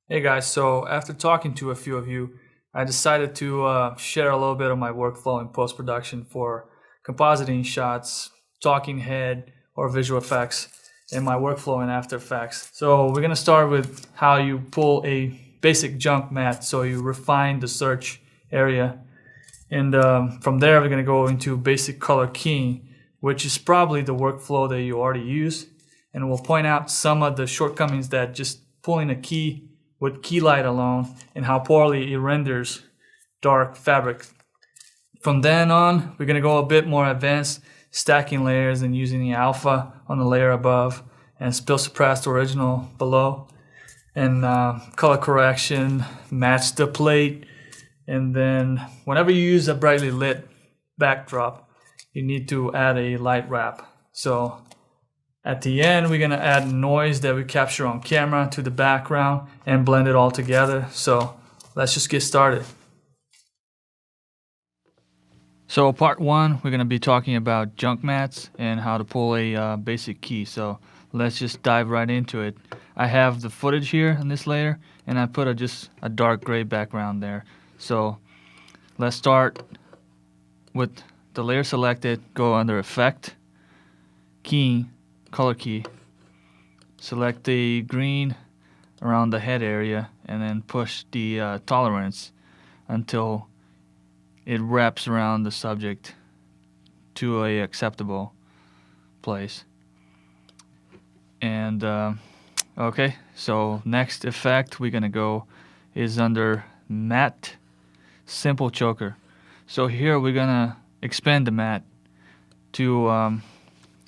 Hey guys, so after talking to a few of you, I decided to share a little bit of my workflow in post production for compositing shots, talking head, or visual effects, and my workflow in After Effects. So we're gonna start with how you pull a basic junk matte. So you refine the search area, and from there we're gonna go into basic color keying, which is probably the workflow that you already use, and we'll point out some of the shortcomings that just pulling a key with key light alone and how poorly it renders dark fabric. From then on, we're going to go a bit more advanced, stacking layers and using the alpha on the layer above and spill suppressed original below, and color correction, match the plate, and then whenever you use a brightly lit backdrop, you need to add a light wrap. So at the end, we're gonna add noise that we capture on camera to the background and blend it all together. So let's just get started. So part one, we're gonna be talking about junk mats and how to pull a basic key. So let's just dive right into it. I have the footage here in this layer, and I put just a dark gray background there. So let's start with the layer selected, go under Effect, Key, Color Key, select the green around the head area, and then push the tolerance until it wraps around the subject to a acceptable place. And okay, so next effect we're gonna go is under Matte Simple Choker. So here we're gonna expand the matte to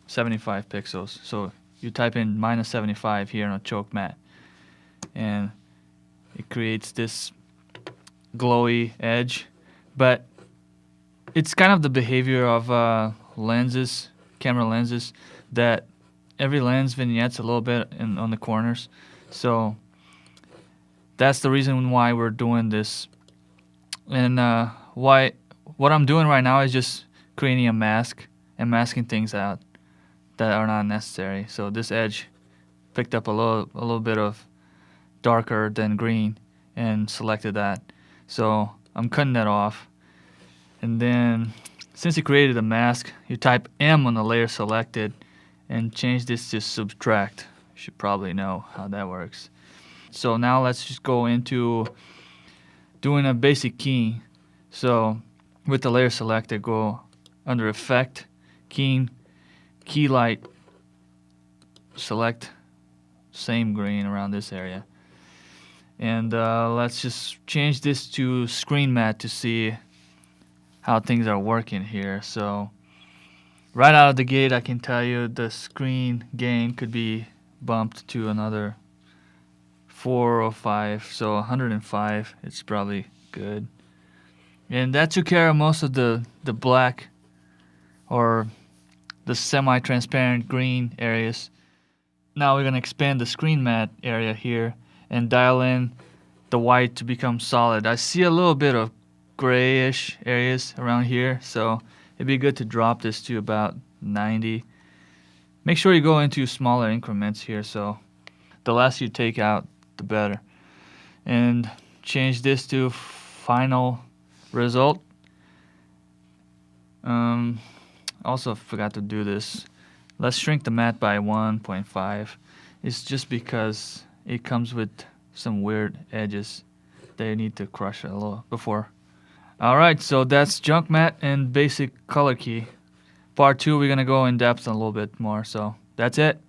75 pixels. So you type in -75 here on choke matte, and it creates this glowy edge. But it's kind of the behavior of lenses, camera lenses, that every lens vignettes a little bit on the corners. So that's the reason why we're doing this. And what I'm doing right now is just creating a mask and masking things out that are not necessary. So this edge picked up a little bit of darker than green and selected that. So I'm cutting that off. And then since you created a mask, you type M on the layer selected and change this to subtract. You should probably know how that works. So now let's just go into doing a basic key. So with the layer selected, go under Effect, Keying, Key Light, select same green around this area. And let's just change this to Screen Matte to see how things are working here. So right out of the gate, I can tell you the screen gain could be bumped to another 4 or 5. So 105, it's probably good. And that took care of most of the black or the semi-transparent green areas. Now we're going to expand the screen matte area here and dial in the white to become solid. I see a little bit of grayish areas around here, so it'd be good to drop this to about 90. Make sure you go into smaller increments here, so the less you take out, the better. And change this to final result. Also forgot to do this. Let's shrink the matte by 1.5. It's just because it comes with some weird edges that you need to crush a little before. Alright, so that's junk matte and basic color key. Part 2, we're gonna go in depth a little bit more, so that's it.